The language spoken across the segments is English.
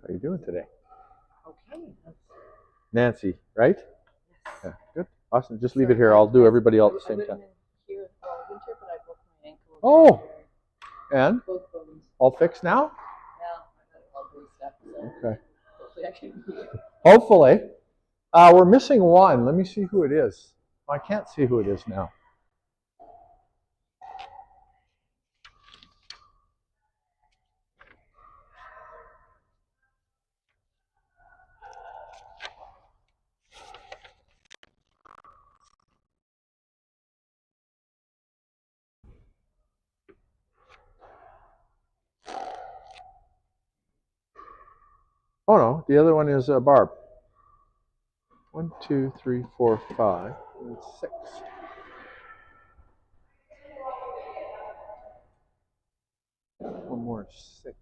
How are you doing today? Okay. Nancy, right? Yeah, good. Awesome. Just leave it here. I'll do everybody all at the same time. Here all winter, but I broke my ankle. Oh, and Both bones. all fixed now? Yeah, I got it all bruised up. So Okay. hopefully I can move. Hopefully. We're missing one. Let me see who it is. I can't see who it is now. Oh no, the other one is Barb. 1, 2, 3, 4, 5, and 6. One more 6.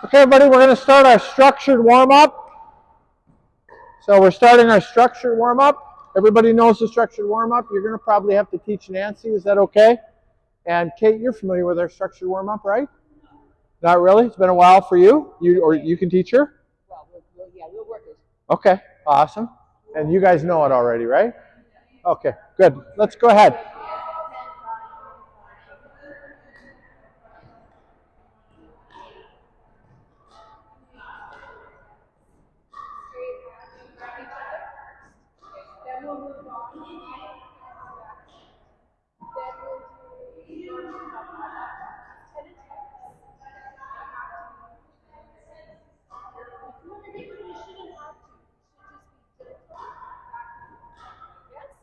Okay, everybody, we're going to start our structured warm-up. So we're starting our structured warm-up. Everybody knows the structured warm-up. You're going to probably have to teach Nancy. Is that okay? And Kate, you're familiar with our structured warm-up, right? Not really? It's been a while for you? Or you can teach her? Well, yeah, we'll work it. Okay, awesome. And you guys know it already, right? Okay, good. Let's go ahead.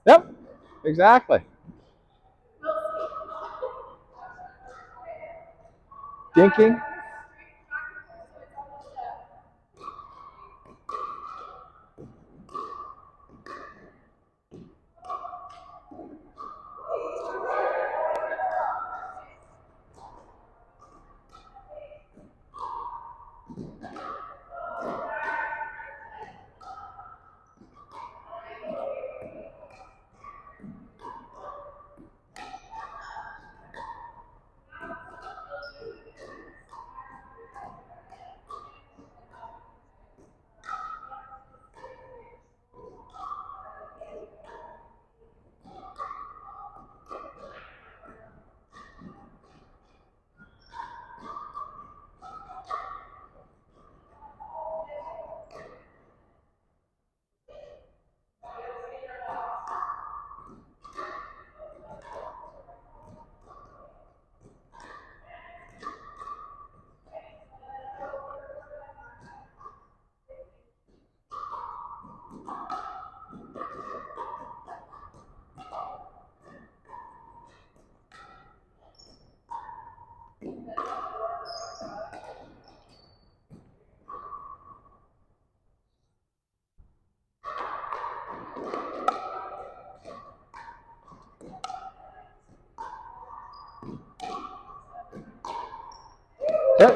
Yep, exactly. Dinking. Yep.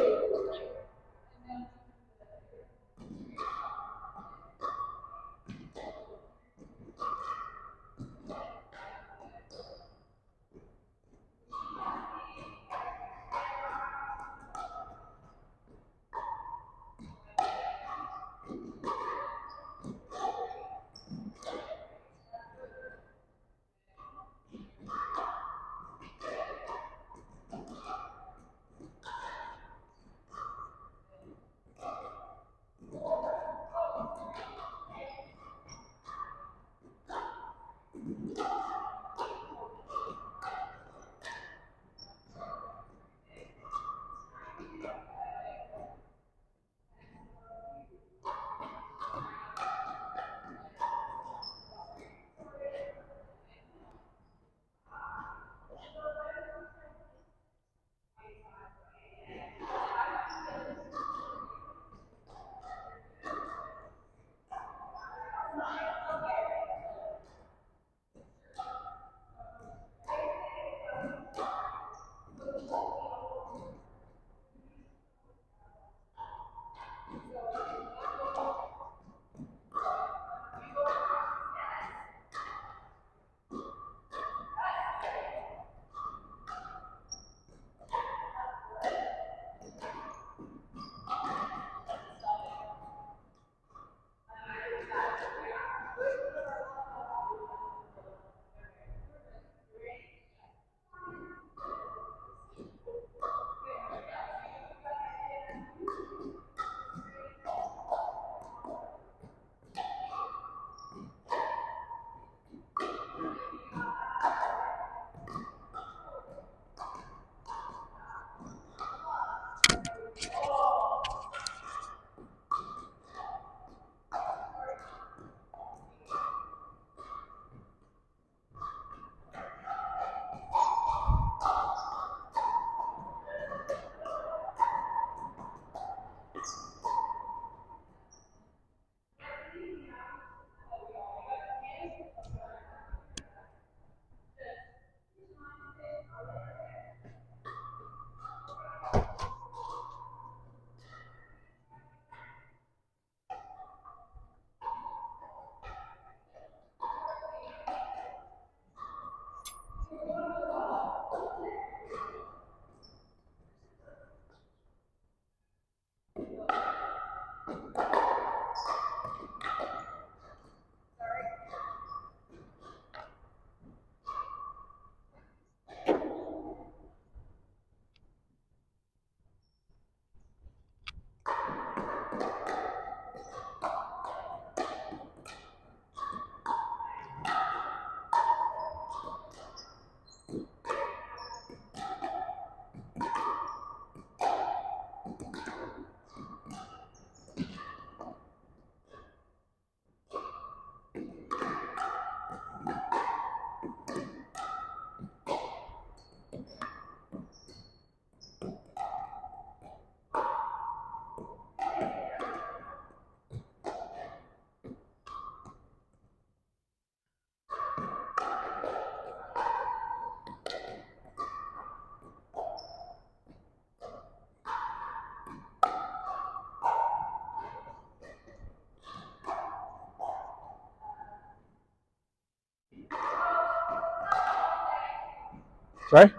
Sorry?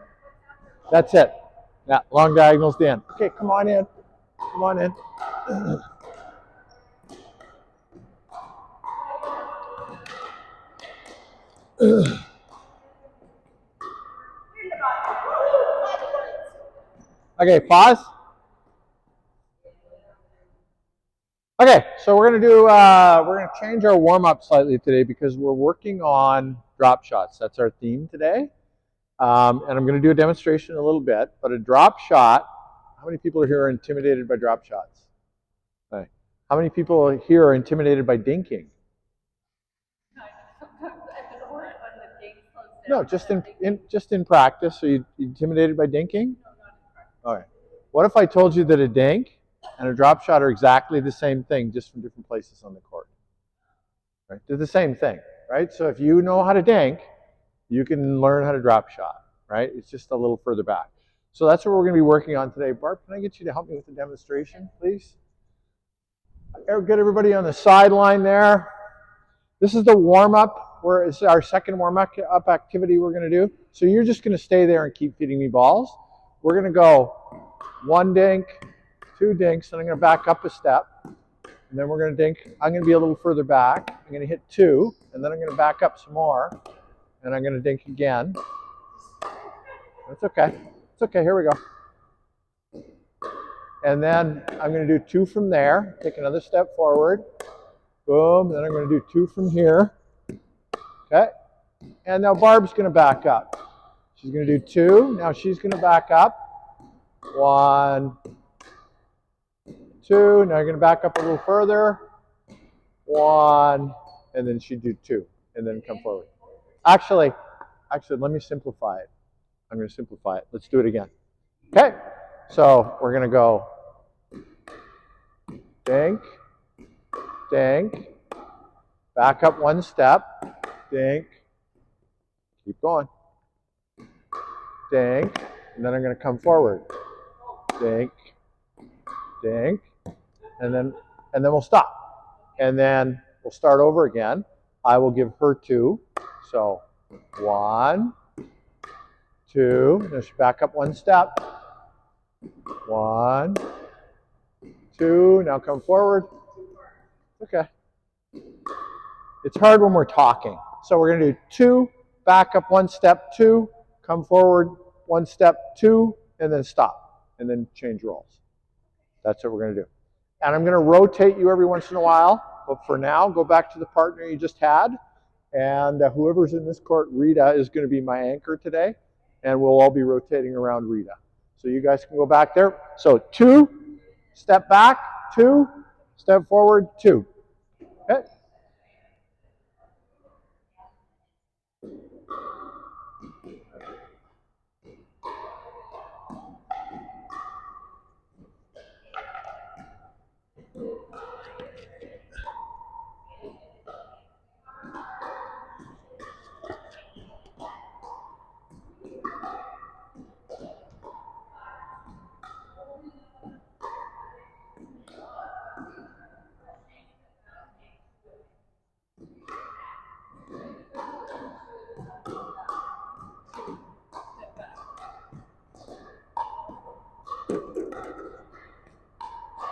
That's it. Yeah, long diagonal's the end. Okay, come on in. Come on in. Okay, pause. Okay, so we're gonna change our warm up slightly today because we're working on drop shots. That's our theme today, and I'm gonna do a demonstration in a little bit. But a drop shot. How many people here are intimidated by drop shots? Okay. How many people here are intimidated by dinking? No, just in practice. So you intimidated by dinking? All right. What if I told you that a dink and a drop shot are exactly the same thing, just from different places on the court? Right? They're the same thing, right? So if you know how to dink, you can learn how to drop shot, right? It's just a little further back. So that's what we're going to be working on today. Barb, can I get you to help me with the demonstration, please? Get everybody on the sideline there. This is the warm-up, where it's our second warm-up activity we're going to do. So you're just going to stay there and keep feeding me balls. We're going to go one dink, two dinks, and I'm going to back up a step. And then we're going to dink. I'm going to be a little further back. I'm going to hit two, and then I'm going to back up some more. And I'm going to dink again. That's okay. It's okay. Here we go. And then I'm going to do two from there. Take another step forward. Boom. Then I'm going to do two from here. Okay. And now Barb's going to back up. She's going to do two. Now she's going to back up. One, two. Now you're going to back up a little further. One, and then she'd do two, and then come forward. Actually, let me simplify it. I'm going to simplify it. Let's do it again. Okay. So we're going to go dink, dink, back up one step, dink, keep going, dink, and then I'm going to come forward, dink, dink, and then we'll stop. And then we'll start over again. I will give her two. So one, two, just back up one step. One, two, now come forward. Okay. It's hard when we're talking. So we're going to do two, back up one step, two, come forward one step, two, and then stop. And then change roles. That's what we're going to do. And I'm going to rotate you every once in a while. But for now, go back to the partner you just had. And whoever's in this court, Rita, is going to be my anchor today. And we'll all be rotating around Rita. So you guys can go back there. So two, step back, two, step forward, two. Okay.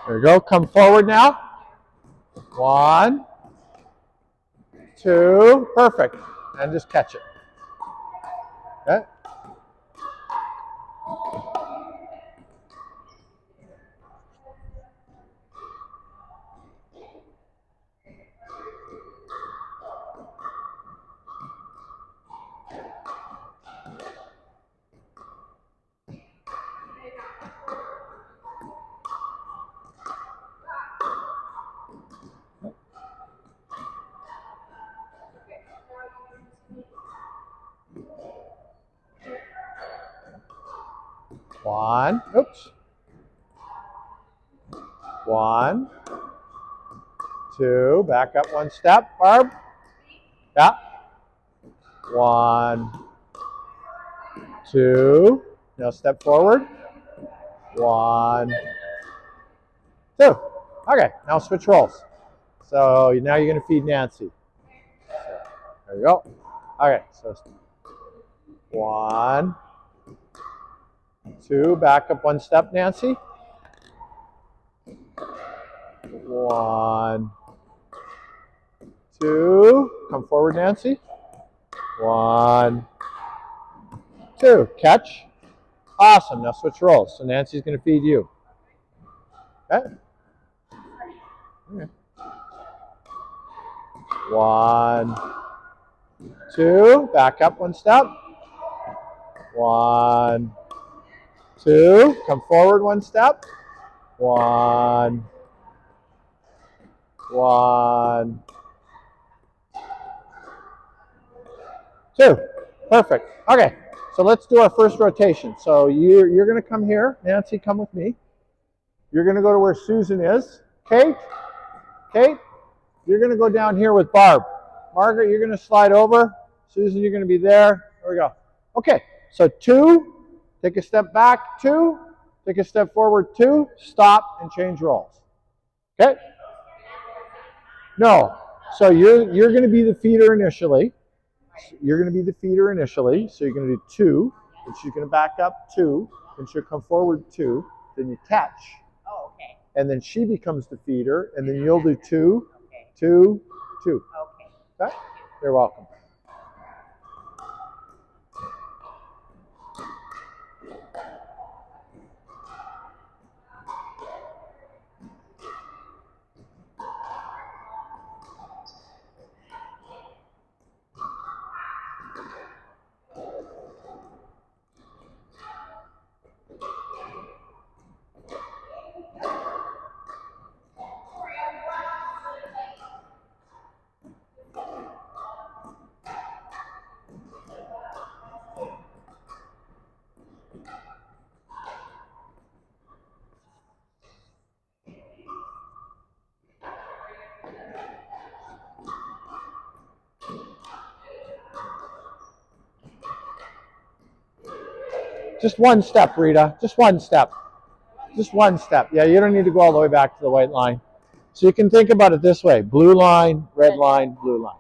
There you go. Come forward now. 1, 2, perfect. And just catch it. Okay? One, oops. 1, 2, back up 1 step, Barb. Yeah. 1, 2, now step forward. 1, 2. Okay, now switch roles. So now you're going to feed Nancy. So, there you go. Okay, so 1, 2, back up 1 step, Nancy. 1, 2, come forward, Nancy. 1, 2, catch. Awesome, now switch roles. So Nancy's going to feed you. Okay. 1, 2, back up 1 step. 1, 2, come forward 1 step. 1, 1, 2. Perfect. Okay, so let's do our first rotation. So you're going to come here. Nancy, come with me. You're going to go to where Susan is. Kate, you're going to go down here with Barb. Margaret, you're going to slide over. Susan, you're going to be there. There we go. Okay, so 2, take a step back, 2, take a step forward, 2, stop, and change roles. Okay? No. So you're going to be the feeder initially. You're going to be the feeder initially. So you're going to do 2, and she's going to back up 2, and she'll come forward 2, then you catch. Oh, okay. And then she becomes the feeder, and then you'll do 2, 2, 2. Okay. Okay? You're welcome. Just 1 step, Rita. Just 1 step. Just 1 step. Yeah, you don't need to go all the way back to the white line. So you can think about it this way. Blue line, red line, blue line.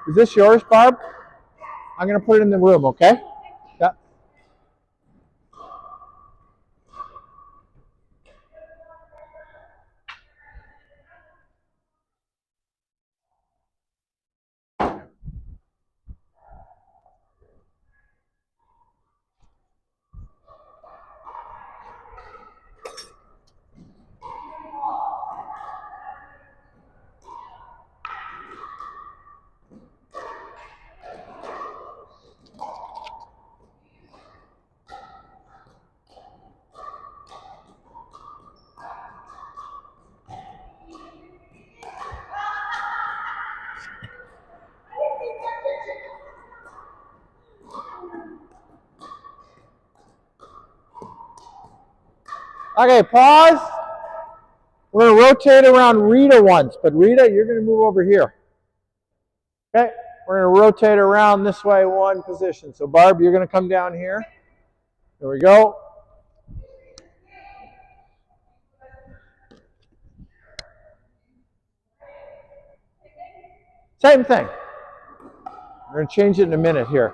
Is this yours, Barb? I'm going to put it in the room, okay? Yeah. Okay, pause. We're going to rotate around Rita once, but Rita, you're going to move over here. Okay, we're going to rotate around this way one position. So Barb, you're going to come down here. There we go. Same thing. We're going to change it in a minute here.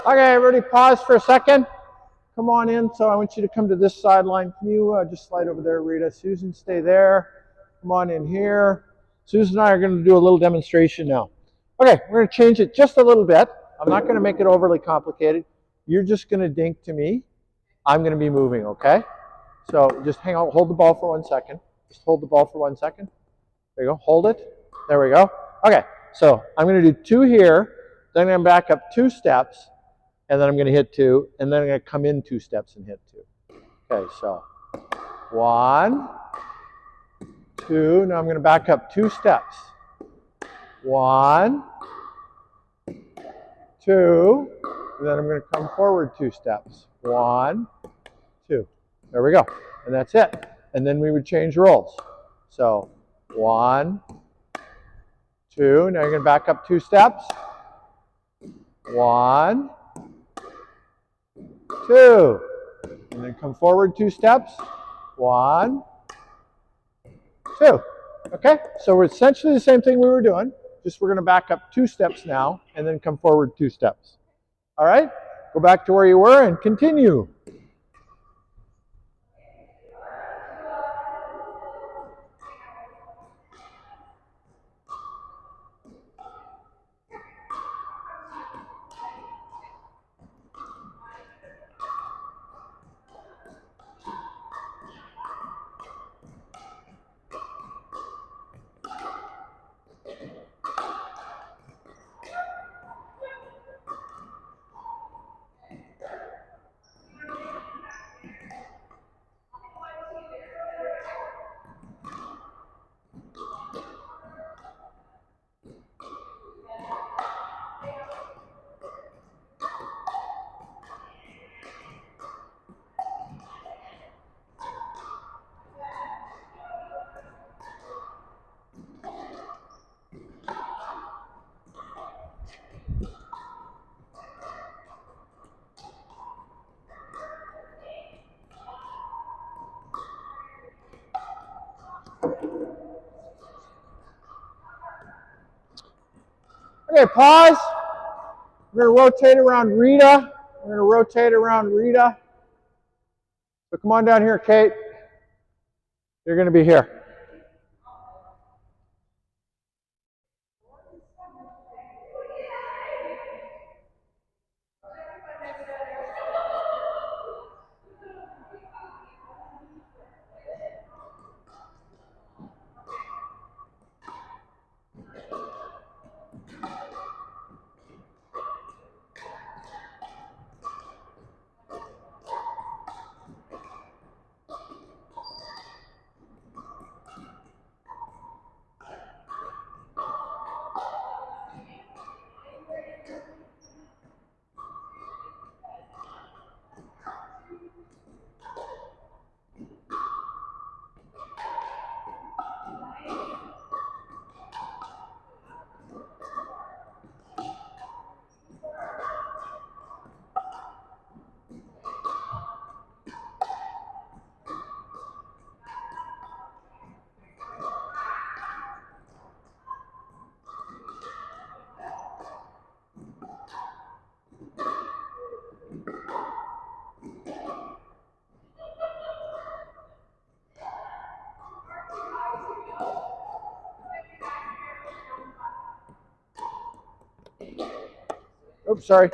Okay, everybody pause for a second. Come on in. So I want you to come to this sideline. Can you just slide over there, Rita? Susan, stay there. Come on in here. Susan and I are going to do a little demonstration now. Okay, we're going to change it just a little bit. I'm not going to make it overly complicated. You're just going to dink to me. I'm going to be moving, okay? So just hang on, hold the ball for 1 second. Just hold the ball for 1 second. There you go, hold it. There we go. Okay, so I'm going to do 2 here, then I'm going to back up 2 steps, and then I'm going to hit 2, and then I'm going to come in 2 steps and hit 2. Okay, so 1, 2, now I'm going to back up 2 steps. 1, 2, and then I'm going to come forward 2 steps. 1, 2. There we go. And that's it. And then we would change roles. So 1, 2. Now you're going to back up 2 steps. 1, 2. And then come forward 2 steps. 1, 2. Okay? So we're essentially the same thing we were doing. Just we're going to back up 2 steps now and then come forward 2 steps. All right? Go back to where you were and continue. Okay, pause. We're going to rotate around Rita. We're going to rotate around Rita. So come on down here, Kate. You're going to be here. Oops, sorry.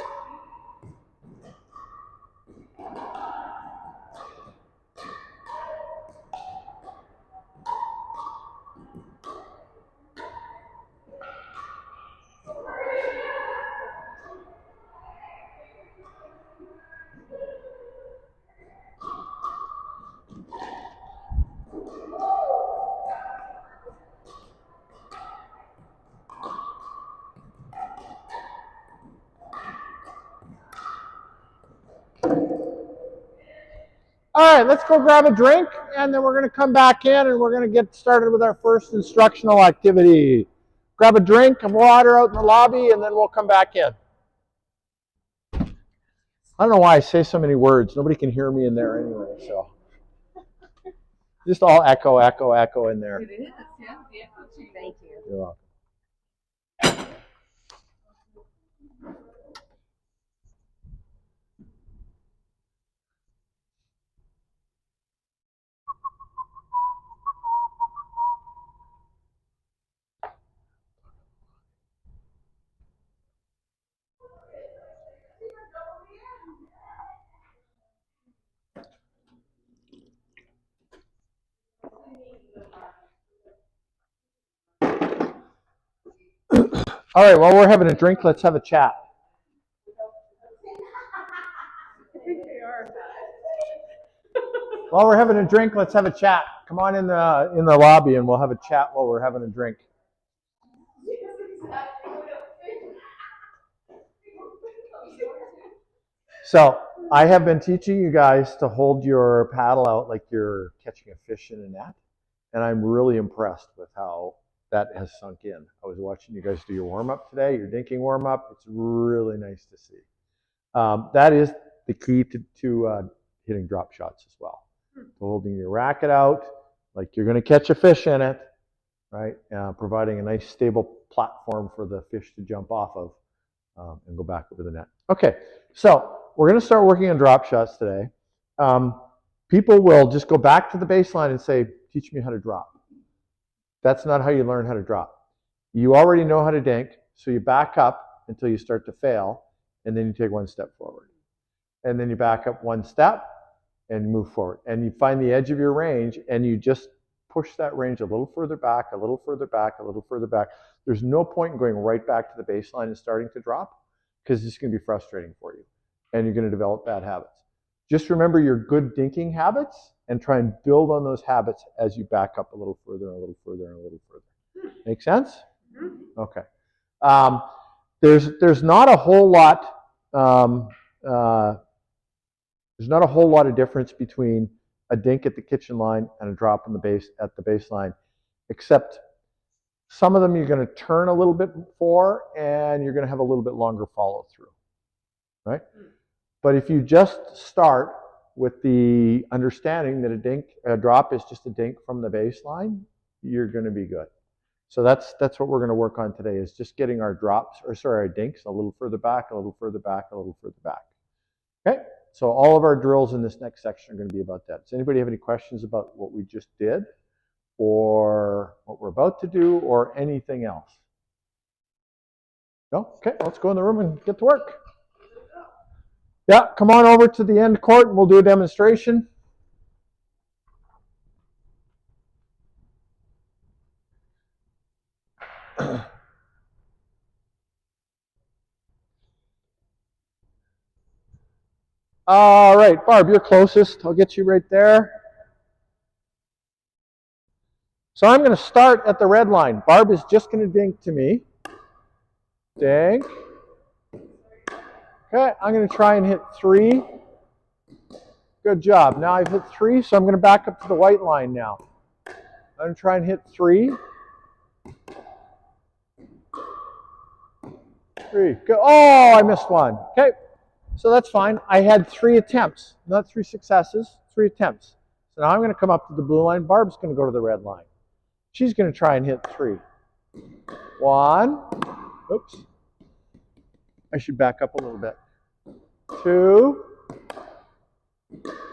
All right, let's go grab a drink, and then we're going to come back in, and we're going to get started with our first instructional activity. Grab a drink of water out in the lobby, and then we'll come back in. I don't know why I say so many words. Nobody can hear me in there anyway, so. Just all echo, echo, echo in there. It is, yeah. Thank you. You're welcome. All right, while we're having a drink, let's have a chat. While we're having a drink, let's have a chat. Come on in the lobby, and we'll have a chat while we're having a drink. So I have been teaching you guys to hold your paddle out like you're catching a fish in a net, and I'm really impressed with how that has sunk in. I was watching you guys do your warm-up today, your dinking warm-up. It's really nice to see. That is the key to hitting drop shots as well. Holding your racket out like you're going to catch a fish in it, right? Providing a nice stable platform for the fish to jump off of and go back over the net. Okay, so we're going to start working on drop shots today. People will just go back to the baseline and say, teach me how to drop. That's not how you learn how to drop. You already know how to dink, so you back up until you start to fail, and then you take one step forward. And then you back up one step and move forward. And you find the edge of your range, and you just push that range a little further back, a little further back, a little further back. There's no point in going right back to the baseline and starting to drop, because it's going to be frustrating for you, and you're going to develop bad habits. Just remember your good dinking habits and try and build on those habits as you back up a little further and a little further and a little further. Make sense? Okay. There's not a whole lot. There's not a whole lot of difference between a dink at the kitchen line and a drop at the baseline, except some of them you're going to turn a little bit for, and you're going to have a little bit longer follow through, right? But if you just start with the understanding that a drop is just a dink from the baseline, you're going to be good. So that's what we're going to work on today, is just getting our drops, or sorry, our dinks a little further back, a little further back, a little further back. Okay, so all of our drills in this next section are going to be about that. Does anybody have any questions about what we just did, or what we're about to do, or anything else? No? Okay, let's go in the room and get to work. Yeah, come on over to the end court and we'll do a demonstration. All right, Barb, you're closest. I'll get you right there. So I'm going to start at the red line. Barb is just going to dink to me. Dink. Okay, I'm going to try and hit 3. Good job. Now I've hit 3, so I'm going to back up to the white line now. I'm going to try and hit 3. 3. Good. Oh, I missed one. Okay, so that's fine. I had 3 attempts, not 3 successes, 3 attempts. So now I'm going to come up to the blue line. Barb's going to go to the red line. She's going to try and hit 3. 1. Oops. I should back up a little bit. 2.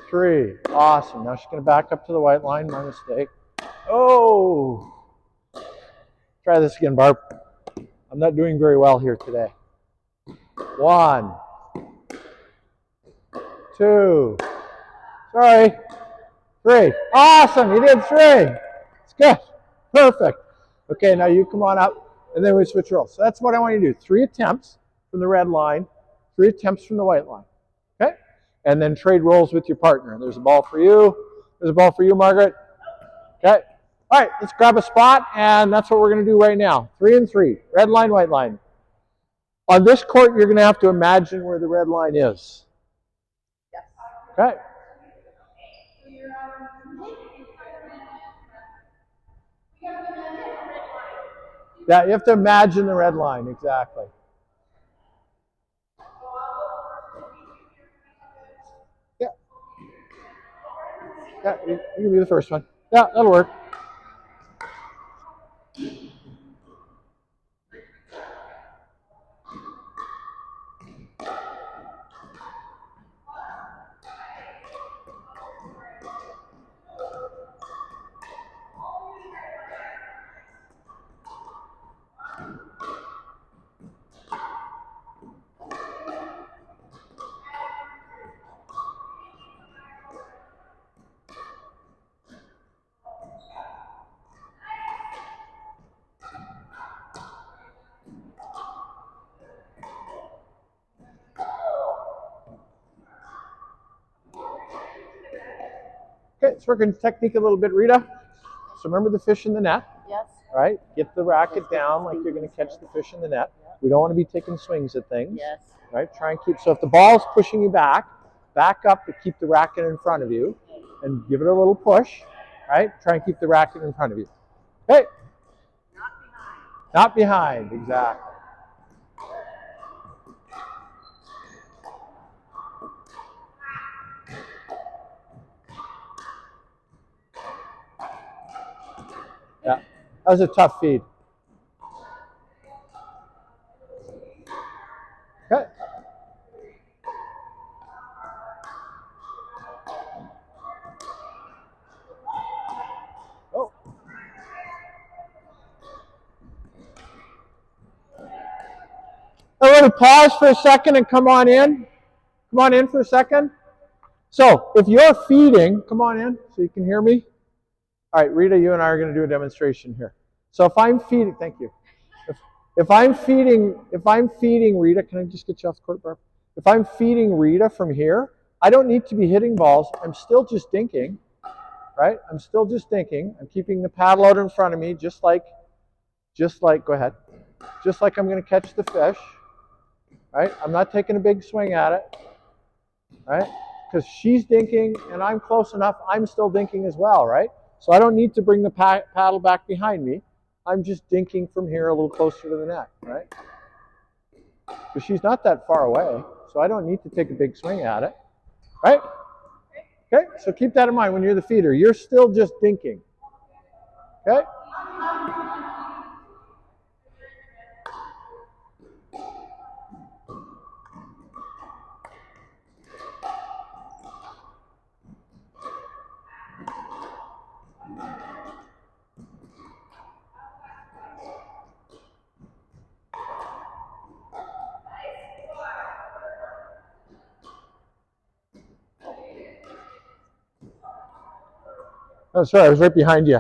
3. Awesome. Now she's going to back up to the white line. My mistake. Oh. Try this again, Barb. I'm not doing very well here today. 1. 2. Sorry. 3. Awesome. You did 3. It's good. Perfect. Okay, now you come on up, and then we switch roles. So that's what I want you to do. 3 attempts from the red line, 3 attempts from the white line. Okay? And then trade roles with your partner. There's a ball for you. There's a ball for you, Margaret. Okay? All right, let's grab a spot, and that's what we're going to do right now. 3 and 3. Red line, white line. On this court, you're going to have to imagine where the red line is. Yes. Okay? Yeah, you have to imagine the red line, exactly. Yeah. Yeah, you can be the first one. Yeah, that'll work. Okay, let's work on technique a little bit, Rita. So remember the fish in the net. Yes. All right, get the racket down like you're going to catch the fish in the net. We don't want to be taking swings at things. Yes. All right, try and keep, so if the ball's pushing you back up to keep the racket in front of you, and give it a little push. All right, try and keep the racket in front of you. Okay. Not behind, exactly. Yeah, that was a tough feed. Okay. Oh. Everybody pause for a second and come on in. Come on in for a second. So if you're feeding, come on in so you can hear me. All right, Rita, you and I are going to do a demonstration here. So if I'm feeding, thank you. If I'm feeding Rita, can I just get you off the court, Barb? If I'm feeding Rita from here, I don't need to be hitting balls. I'm still just dinking, right? I'm still just dinking. I'm keeping the paddle out in front of me, just like, go ahead. Just like I'm going to catch the fish, right? I'm not taking a big swing at it, right? Because she's dinking and I'm close enough, I'm still dinking as well, right? So I don't need to bring the paddle back behind me. I'm just dinking from here a little closer to the net, right? Because she's not that far away, so I don't need to take a big swing at it, right? Okay, so keep that in mind when you're the feeder. You're still just dinking, okay? Oh, sorry, I was right behind you.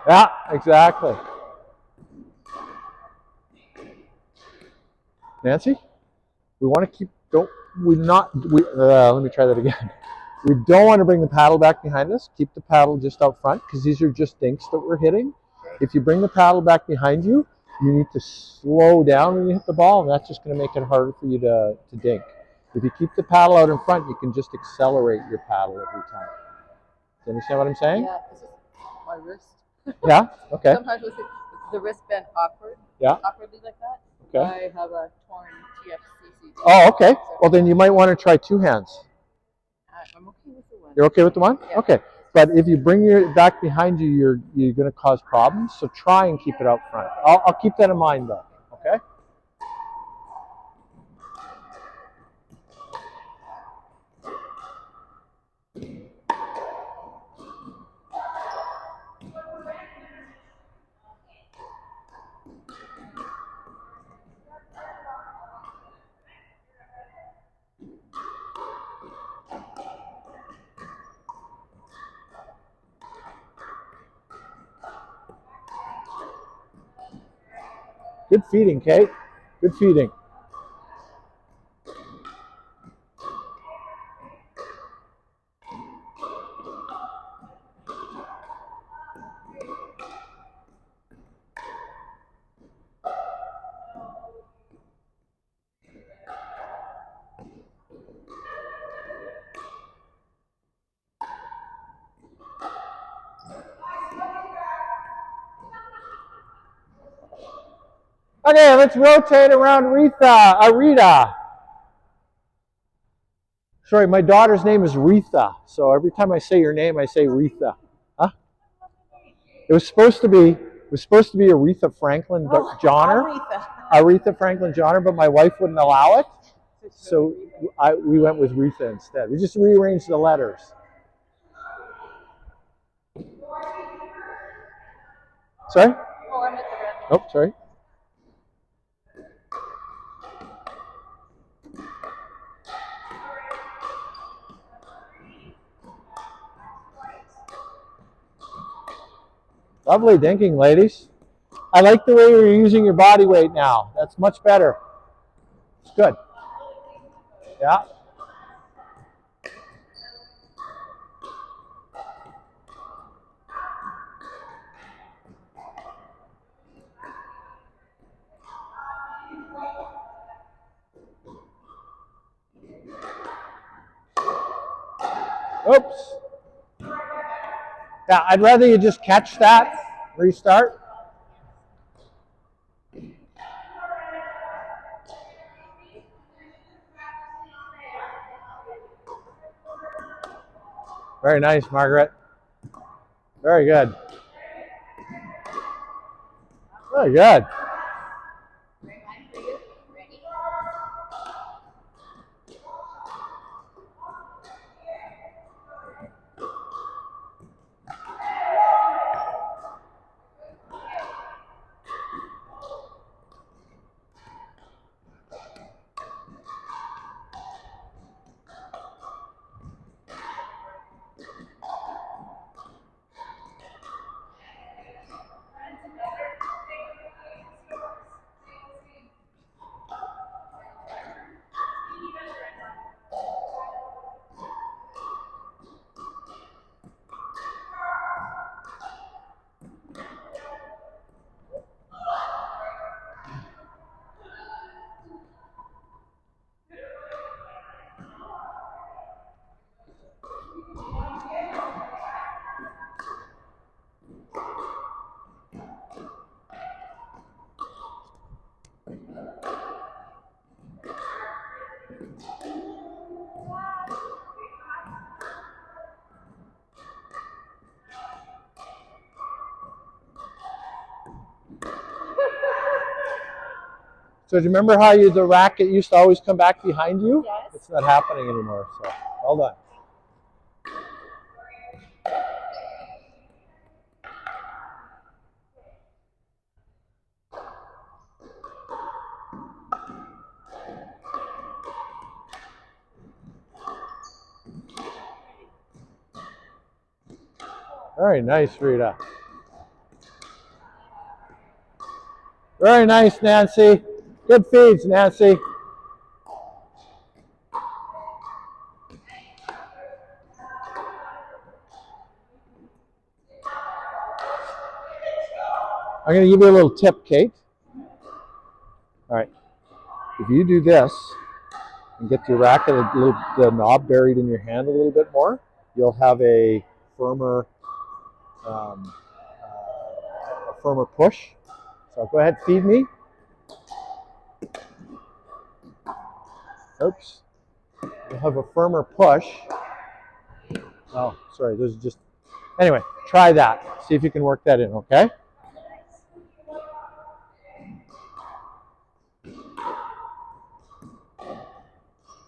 Yeah, exactly. Nancy, we want to keep, let me try that again. We don't want to bring the paddle back behind us. Keep the paddle just out front because these are just dinks that we're hitting. If you bring the paddle back behind you, you need to slow down when you hit the ball, and that's just going to make it harder for you to dink. If you keep the paddle out in front, you can just accelerate your paddle every time. Do you understand what I'm saying? Yeah, it's just my wrist. Yeah? Okay. Sometimes with the wrist bent awkwardly like that. Okay. I have a torn TFCC. Oh, okay. Well, then you might want to try two hands. I'm okay with the one. You're okay with the one? Yeah. Okay. But if you bring your back behind you, you're going to cause problems. So try and keep it out front. I'll keep that in mind, though. Okay? Good feeding, Kate. Good feeding. Okay, let's rotate around Rita. Sorry, my daughter's name is Retha. So every time I say your name, I say Retha. Huh? It was supposed to be Aretha Franklin Johnner. Aretha Franklin Johnner, but my wife wouldn't allow it. So we went with Retha instead. We just rearranged the letters. Sorry? Oh, I'm at the red. Oh, sorry. Lovely dinking, ladies. I like the way you're using your body weight now. That's much better. It's good. Yeah. Oops. Yeah, I'd rather you just catch that, restart. Very nice, Margaret. Very good. Very good. So do you remember how the racket used to always come back behind you? Yes. It's not happening anymore. So well done. Very nice, Rita. Very nice, Nancy. Good feeds, Nancy. I'm going to give you a little tip, Kate. All right. If you do this and get your racket, the knob buried in your hand a little bit more, you'll have a firmer push. So go ahead, feed me. Oops. You'll have a firmer push. Oh, sorry. Those are just. Anyway, try that. See if you can work that in, okay?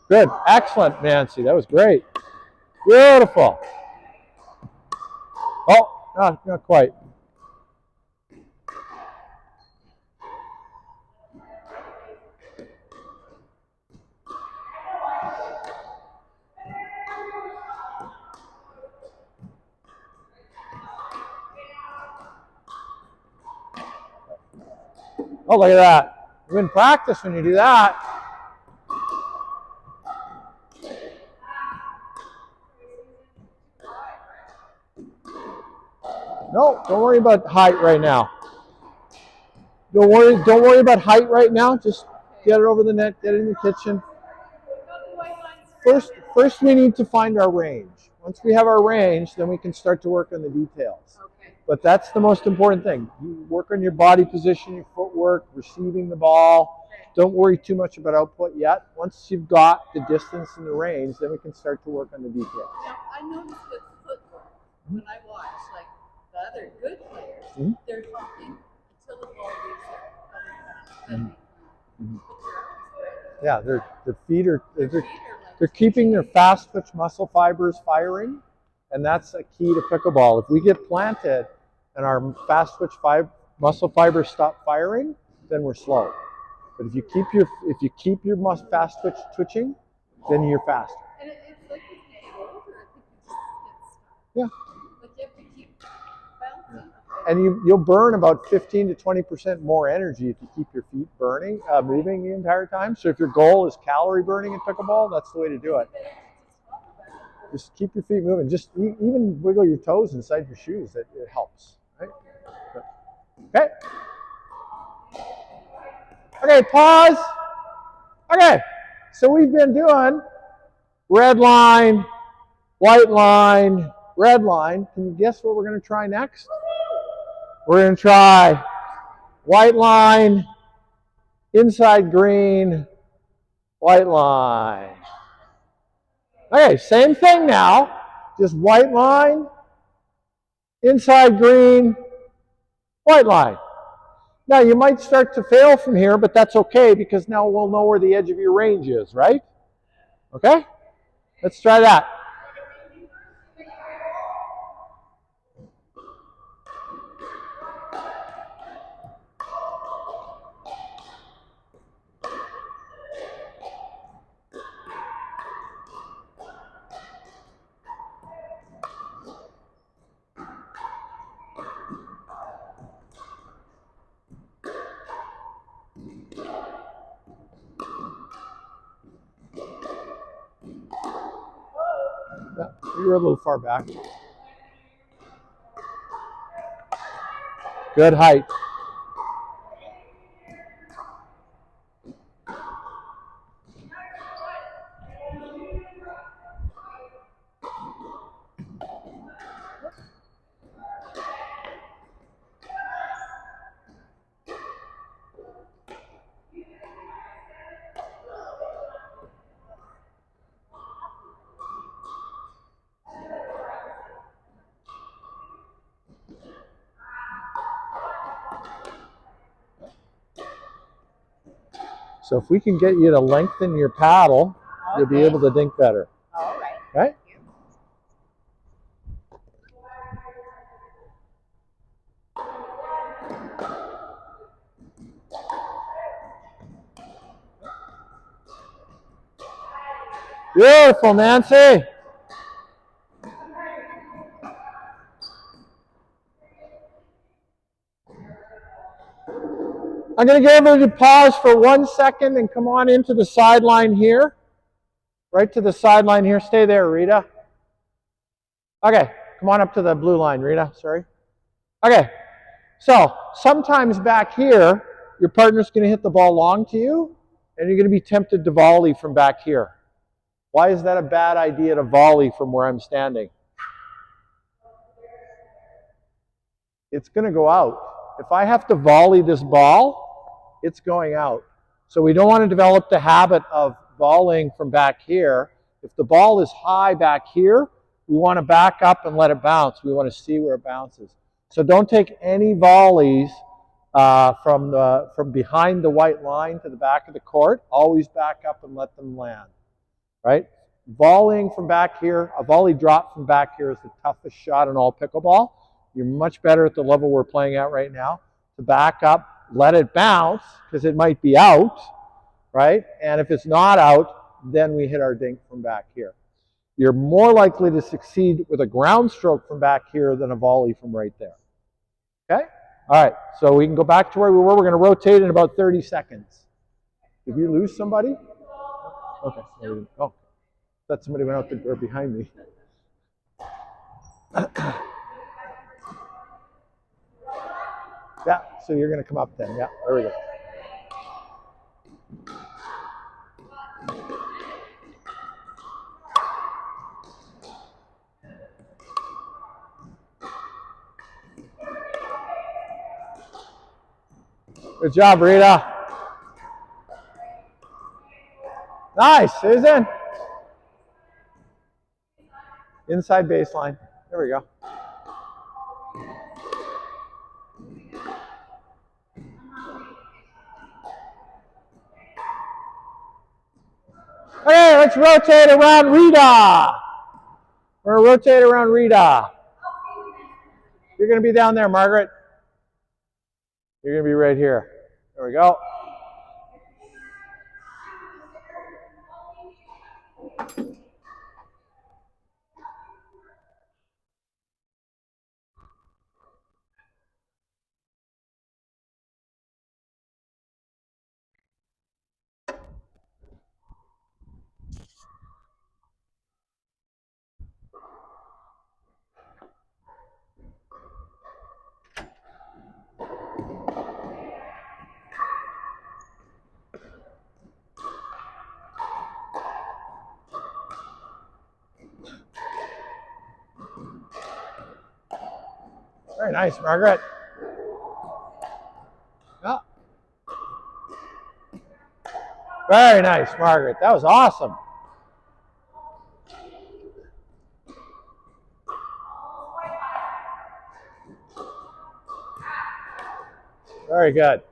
Good. Excellent, Nancy. That was great. Beautiful. Oh, not quite. Oh, look at that. You in practice when you do that. No, don't worry about height right now. Don't worry about height right now. Just get it over the net, get it in the kitchen. First we need to find our range. Once we have our range, then we can start to work on the details. Okay. But that's the most important thing. You work on your body position, your footwork, receiving the ball. Don't worry too much about output yet. Once you've got the distance and the range, then we can start to work on the details. Now, I noticed with footwork, when I watch like the other good players, they're talking until the ball leaves their other hand. Yeah, their feet are they're keeping their fast twitch muscle fibers firing, and that's a key to pickleball. If we get planted and our fast twitch muscle fibers stop firing, then we're slow. But if you keep your fast twitch twitching, then you're faster. And it's like as you get older, I think you just get stuck. Yeah. Like you have to keep bouncing. And you'll burn about 15 to 20% more energy if you keep your feet burning, moving the entire time. So if your goal is calorie burning in pickleball, that's the way to do it. Just keep your feet moving. Just even wiggle your toes inside your shoes. It helps, right? Okay. Okay, pause. Okay, so we've been doing red line, white line, red line. Can you guess what we're going to try next? We're going to try white line, inside green, white line. Okay, same thing now. Just white line, inside green, white line. Now you might start to fail from here, but that's okay because now we'll know where the edge of your range is, right? Okay? Let's try that. Yeah, you're a little far back. Good height. So if we can get you to lengthen your paddle, you'll be able to dink better. All right. Okay? Beautiful, Nancy. I'm going to get everybody to pause for 1 second and come on into the sideline here. Right to the sideline here. Stay there, Rita. Okay, come on up to the blue line, Rita. Sorry. Okay, so sometimes back here, your partner's going to hit the ball long to you, and you're going to be tempted to volley from back here. Why is that a bad idea to volley from where I'm standing? It's going to go out. If I have to volley this ball, it's going out. So we don't want to develop the habit of volleying from back here. If the ball is high back here, we want to back up and let it bounce. We want to see where it bounces. So don't take any volleys from behind the white line to the back of the court. Always back up and let them land. Right? Volleying from back here, a volley drop from back here is the toughest shot in all pickleball. You're much better at the level we're playing at right now to back up, let it bounce, because it might be out, right? And if it's not out, then we hit our dink from back here. You're more likely to succeed with a ground stroke from back here than a volley from right there. Okay? All right, so we can go back to where we were. We're going to rotate in about 30 seconds. Did we lose somebody? Okay. Oh, thought somebody went out the door behind me. Yeah, so you're going to come up then. Yeah, there we go. Good job, Rita. Nice, Susan. Inside baseline. There we go. Okay, let's rotate around Rita. We're going to rotate around Rita. You're going to be down there, Margaret. You're going to be right here. There we go. Very nice, Margaret. Yeah. Very nice, Margaret. That was awesome. Very good.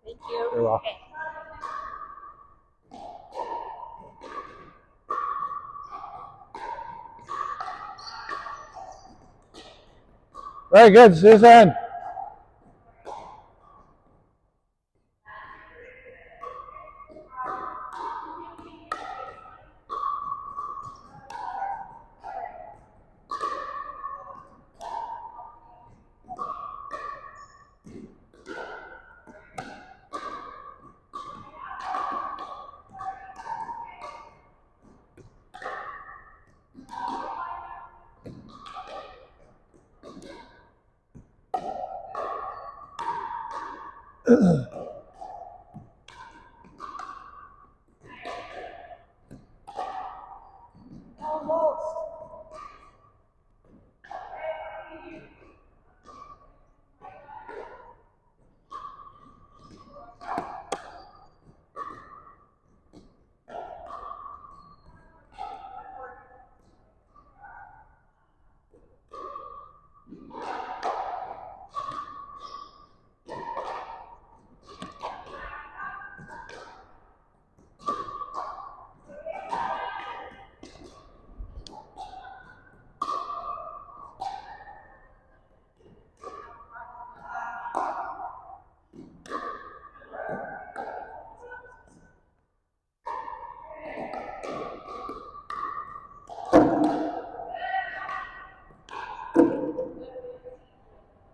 Thank you. You're welcome. Okay. Very good, Susan.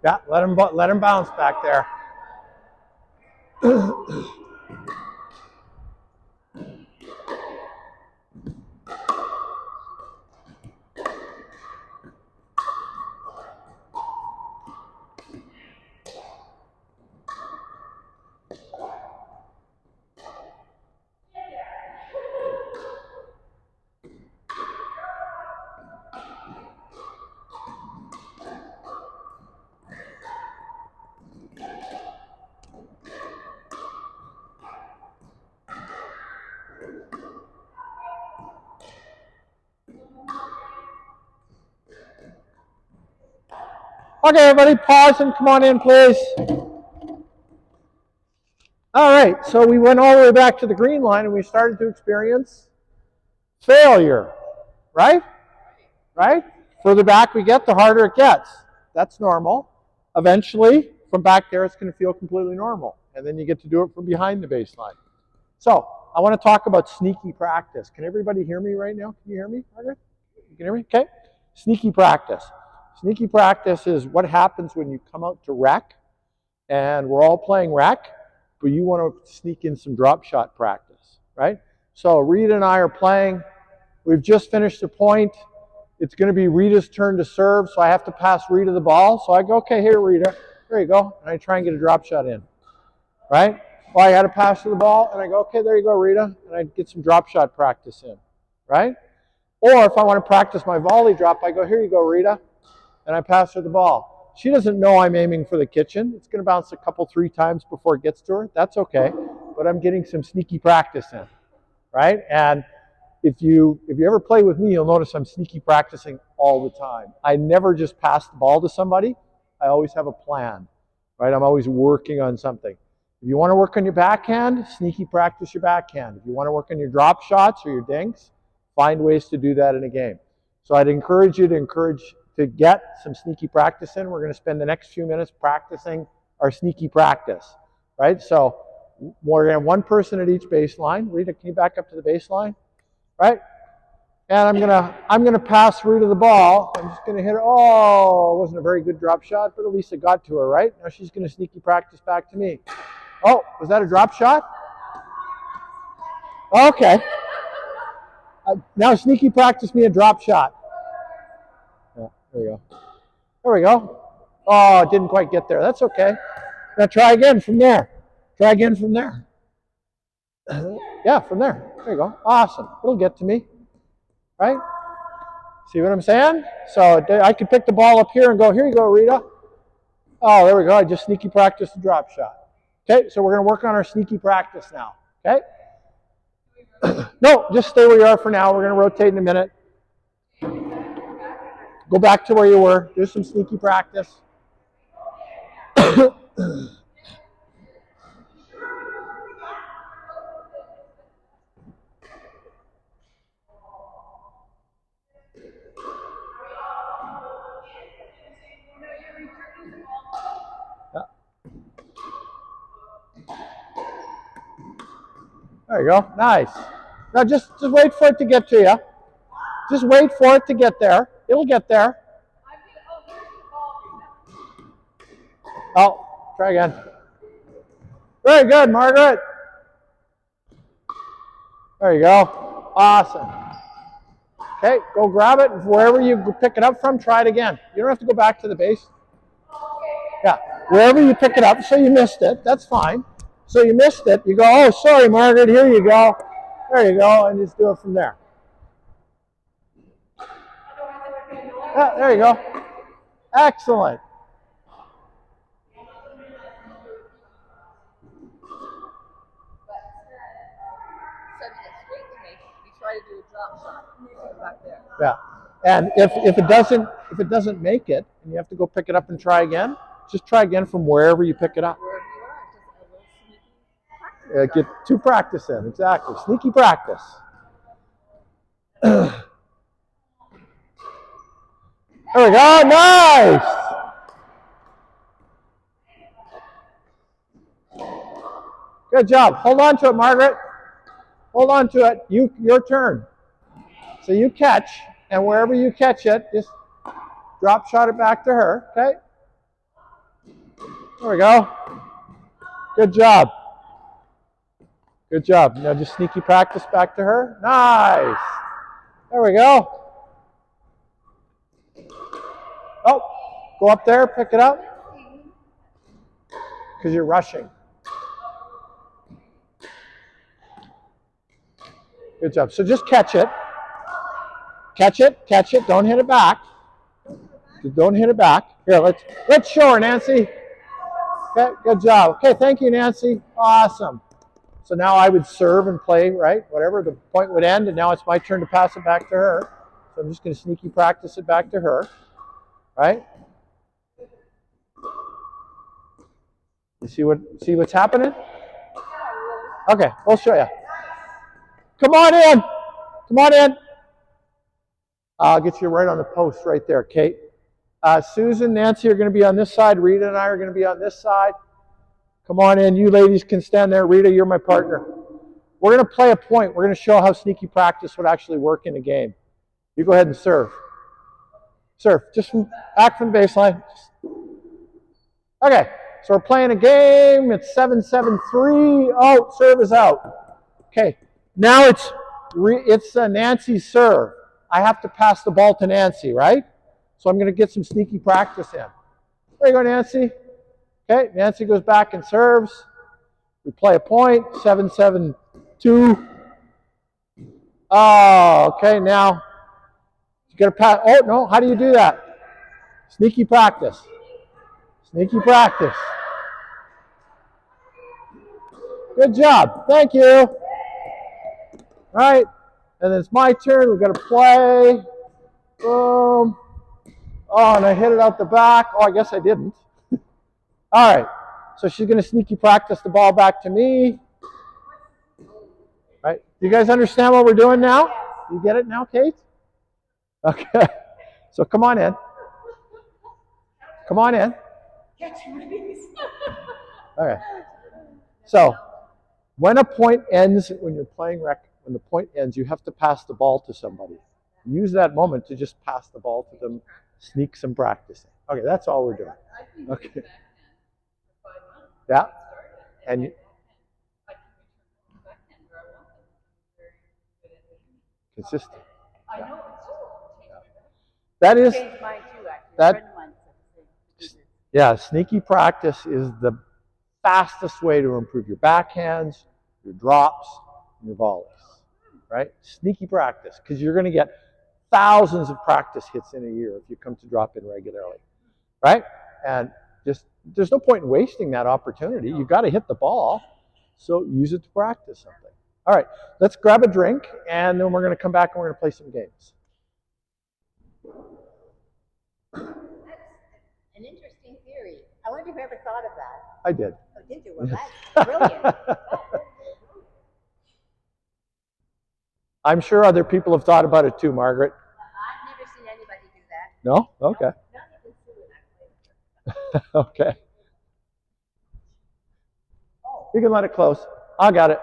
Yeah, let him bounce back there. Okay, everybody, pause and come on in, please. All right, so we went all the way back to the green line and we started to experience failure, right? Right? Further back we get, the harder it gets. That's normal. Eventually, from back there, it's going to feel completely normal. And then you get to do it from behind the baseline. So, I want to talk about sneaky practice. Can everybody hear me right now? Can you hear me, Margaret? You can hear me? Okay. Sneaky practice. Sneaky practice is what happens when you come out to rec, and we're all playing rec, but you want to sneak in some drop shot practice, right? So Rita and I are playing. We've just finished a point. It's going to be Rita's turn to serve, so I have to pass Rita the ball. So I go, okay, here, Rita. There you go. And I try and get a drop shot in, right? Well, I got to pass her the ball, and I go, okay, there you go, Rita. And I get some drop shot practice in, right? Or if I want to practice my volley drop, I go, here you go, Rita. And I pass her the ball. She doesn't know I'm aiming for the kitchen. It's going to bounce a couple, 3 times before it gets to her. That's okay. But I'm getting some sneaky practice in, right? And if you ever play with me, you'll notice I'm sneaky practicing all the time. I never just pass the ball to somebody. I always have a plan, right? I'm always working on something. If you want to work on your backhand, sneaky practice your backhand. If you want to work on your drop shots or your dinks, find ways to do that in a game. So I'd encourage you to get some sneaky practice in. We're going to spend the next few minutes practicing our sneaky practice, right? So we're going to have one person at each baseline. Rita, can you back up to the baseline, right? And I'm gonna pass Rita the ball. I'm just going to hit her. Oh, it wasn't a very good drop shot, but at least it got to her, right? Now she's going to sneaky practice back to me. Oh, was that a drop shot? Okay. Now sneaky practice me a drop shot. Yeah, there we go. There we go. Oh, it didn't quite get there. That's okay. Now try again from there. Try again from there. Yeah, from there. There you go. Awesome. It'll get to me. Right? See what I'm saying? So I could pick the ball up here and go, here you go, Rita. Oh, there we go. I just sneaky practiced the drop shot. Okay, so we're going to work on our sneaky practice now. Okay? No, just stay where you are for now. We're going to rotate in a minute. Go back to where you were. Do some sneaky practice. There you go. Nice. Now just wait for it to get to you. Just wait for it to get there. It'll get there. Oh, try again. Very good, Margaret. There you go. Awesome. Okay, go grab it. Wherever you pick it up from, try it again. You don't have to go back to the base. Yeah, wherever you pick it up, so you missed it, that's fine. So you missed it, you go, oh, sorry, Margaret, here you go. There you go, and just do it from there. Yeah, there you go. Excellent. Yeah, and if it doesn't make it, and you have to go pick it up and try again, just try again from wherever you pick it up. Get 2 practice in, exactly. Sneaky practice. There we go, nice! Good job. Hold on to it, Margaret. Hold on to it. Your turn. So you catch, and wherever you catch it, just drop shot it back to her, okay? There we go. Good job. Good job. Now just sneaky practice back to her. Nice. There we go. Oh, go up there, pick it up. Because you're rushing. Good job. So just catch it. Catch it, catch it. Don't hit it back. Don't hit it back. Here, let's show her, Nancy. Okay, good job. Okay, thank you, Nancy. Awesome. So now I would serve and play, right? Whatever, the point would end, and now it's my turn to pass it back to her. So I'm just going to sneaky practice it back to her, right? You see what's happening? Okay, we'll show you. Come on in. Come on in. I'll get you right on the post right there, Kate. Susan, Nancy are going to be on this side. Rita and I are going to be on this side. Come on in. You ladies can stand there. Rita, you're my partner. We're going to play a point. We're going to show how sneaky practice would actually work in a game. You go ahead and serve. Serve. Just back from the baseline. Okay. So we're playing a game. It's 7-7-3. Oh, serve is out. Okay. Now it's Nancy's serve. I have to pass the ball to Nancy, right? So I'm going to get some sneaky practice in. There you go, Nancy. Okay, Nancy goes back and serves. We play a point, 7-7-2. Oh, okay, now you got to pass. Oh, no, how do you do that? Sneaky practice. Sneaky practice. Good job. Thank you. All right, and then it's my turn. We've got to play. Boom. Oh, and I hit it out the back. Oh, I guess I didn't. All right. So she's going to sneaky practice the ball back to me. Right? Do you guys understand what we're doing now? You get it now, Kate? Okay. So come on in. Come on in. Okay. So when a point ends, when you're playing rec, when the point ends, you have to pass the ball to somebody. Use that moment to just pass the ball to them. Sneak some practicing. Okay, that's all we're doing. Okay. Yeah. And consistent. Yeah. That is that. Yeah, sneaky practice is the fastest way to improve your backhands, your drops, and your volleys. Right? Sneaky practice, because you're going to get thousands of practice hits in a year if you come to drop in regularly, right? And just there's no point in wasting that opportunity. You've got to hit the ball, so use it to practice something. All right, let's grab a drink, and then we're going to come back and we're going to play some games. That's an interesting theory. I wonder who ever thought of that. I did. Oh, did you? Well, that's brilliant. I'm sure other people have thought about it too, Margaret. I've never seen anybody do that. No? Okay. Okay. You can let it close. I got it.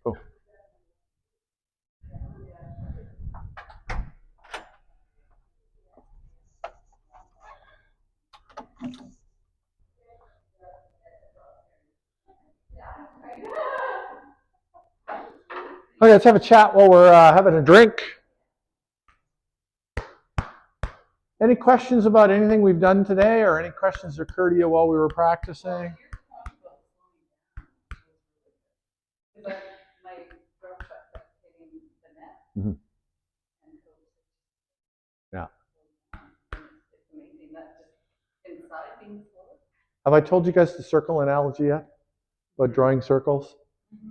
Oh. Okay, let's have a chat while we're having a drink. Any questions about anything we've done today, or any questions that occurred to you while we were practicing? My girlfriend kept hitting the net. Mm-hmm. And coach Have I told you guys the circle analogy yet? About drawing circles?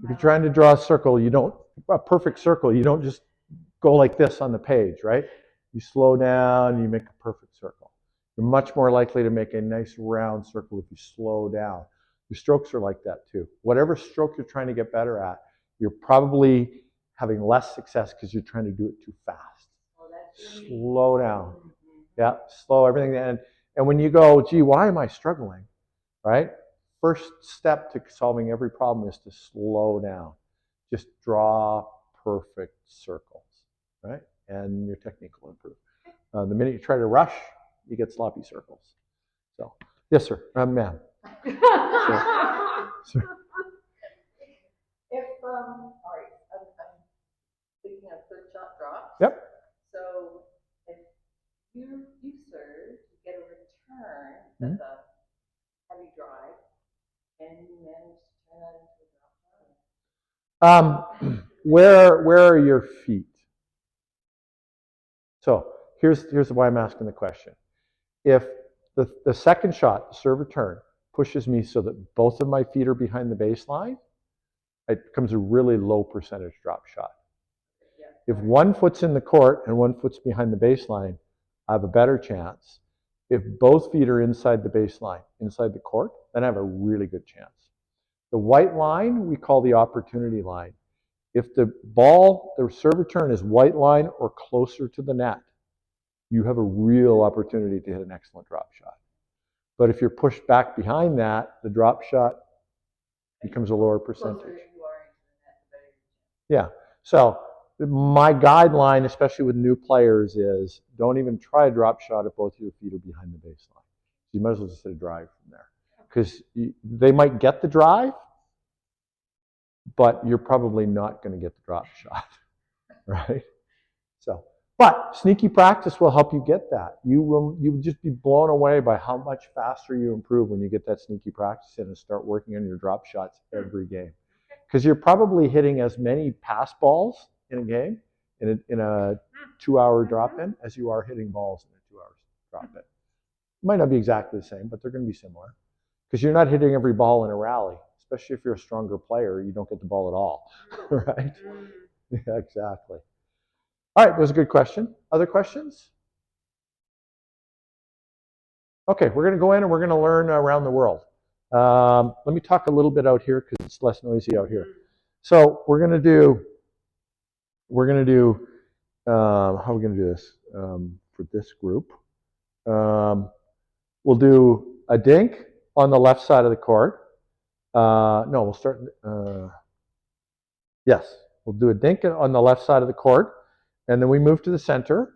If you're trying to draw a circle, a perfect circle, you don't just go like this on the page, right? You slow down, you make a perfect circle. You're much more likely to make a nice round circle if you slow down. Your strokes are like that too. Whatever stroke you're trying to get better at, you're probably having less success because you're trying to do it too fast. Slow down. Yeah, slow everything down. And when you go, gee, why am I struggling, right? First step to solving every problem is to slow down. Just draw perfect circles, right? And your technique will improve. The minute you try to rush, you get sloppy circles. So, yes, sir, ma'am. Sir. If all right, I'm thinking of third shot drops. Yep. So if you serve, you get a return that's a heavy drive, and you manage to turn that into a drop shot. Where are your feet? So here's why I'm asking the question. If the second shot, the serve return, pushes me so that both of my feet are behind the baseline, it becomes a really low percentage drop shot. If one foot's in the court and one foot's behind the baseline, I have a better chance. If both feet are inside the baseline, inside the court, then I have a really good chance. The white line we call the opportunity line. If the serve return is white line or closer to the net, you have a real opportunity to hit an excellent drop shot. But if you're pushed back behind that, the drop shot becomes a lower percentage. Yeah. So my guideline, especially with new players, is don't even try a drop shot if both your feet are behind the baseline. You might as well just hit a drive from there. Because they might get the drive, but you're probably not going to get the drop shot, right? So, but sneaky practice will help you get that. You will just be blown away by how much faster you improve when you get that sneaky practice in and start working on your drop shots every game. Because you're probably hitting as many pass balls in a game, in a 2-hour drop-in, as you are hitting balls in a 2-hour drop-in. It might not be exactly the same, but they're going to be similar. Because you're not hitting every ball in a rally. Especially if you're a stronger player, you don't get the ball at all, right? Yeah, exactly. All right, that was a good question. Other questions? Okay, we're going to go in and we're going to learn around the world. Let me talk a little bit out here because it's less noisy out here. So we're going to do, how are we going to do this for this group? We'll do a dink on the left side of the court. No, we'll start, yes, we'll do a dink on the left side of the court, and then we move to the center.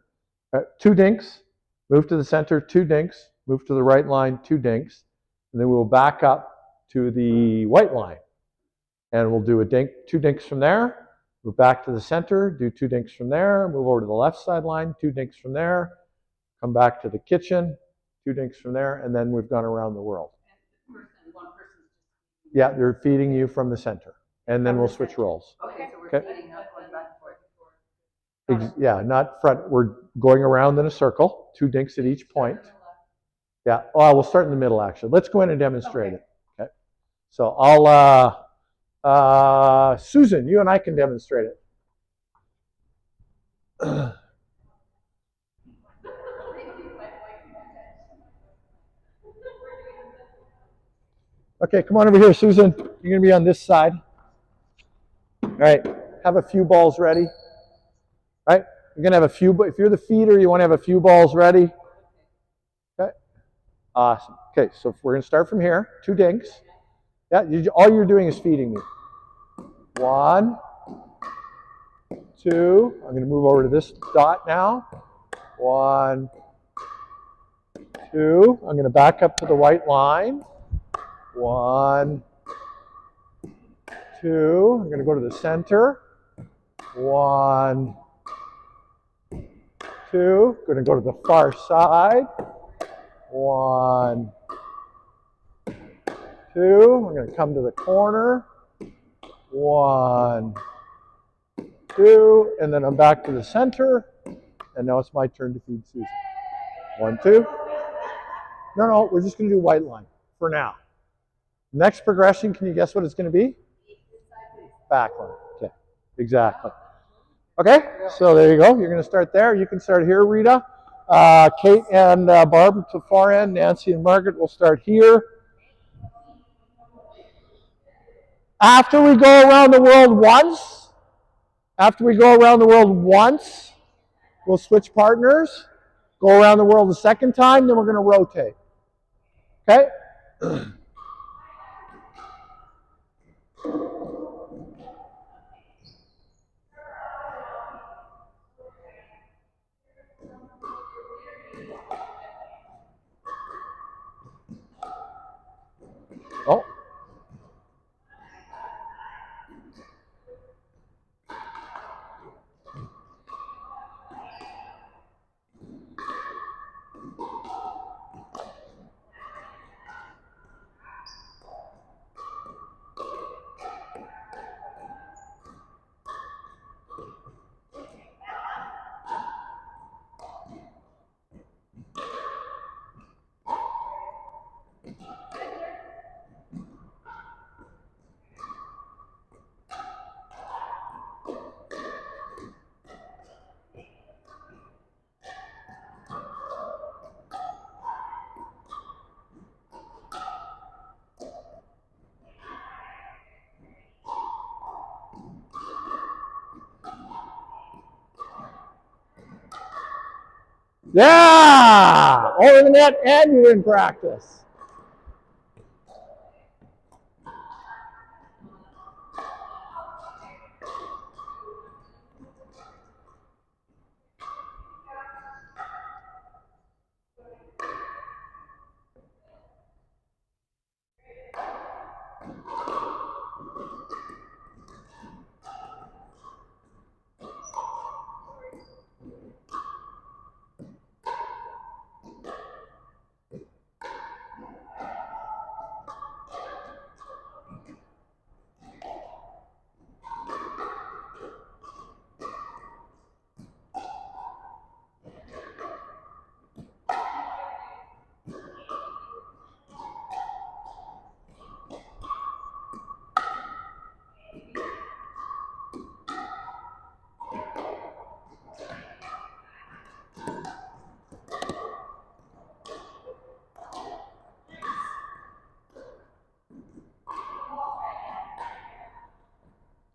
2 dinks, move to the center, 2 dinks, move to the right line, 2 dinks, and then we'll back up to the white line. And we'll do a dink, 2 dinks from there, move back to the center, do 2 dinks from there, move over to the left side line, 2 dinks from there, come back to the kitchen, 2 dinks from there, and then we've gone around the world. Yeah, they're feeding you from the center. And then we'll switch roles. Okay, so we're feeding up, going back and forth. Yeah, not front. We're going around in a circle, 2 dinks at each point. Yeah, well, we'll start in the middle, actually. Let's go in and demonstrate it. Okay. So I'll, Susan, you and I can demonstrate it. Okay, come on over here, Susan. You're going to be on this side. All right, have a few balls ready. All right, you're going to have a few, if you're the feeder, you want to have a few balls ready. Okay, awesome. Okay, so we're going to start from here, 2 dinks. Yeah, all you're doing is feeding me. 1, 2, I'm going to move over to this dot now. 1, 2, I'm going to back up to the white line. 1, 2, I'm going to go to the center. 1, 2, going to go to the far side. 1, 2, I'm going to come to the corner. 1, 2, and then I'm back to the center. And now it's my turn to feed Susan. 1, 2. No, we're just going to do white line. for now. Next progression, can you guess what it's going to be? Backward. Okay, exactly. Okay, so there you go. You're going to start there. You can start here, Rita. Kate and Barb to far end. Nancy and Margaret will start here. After we go around the world once, we'll switch partners. Go around the world a second time, then we're going to rotate. Okay? Oh. Yeah! Over the net and you're in practice.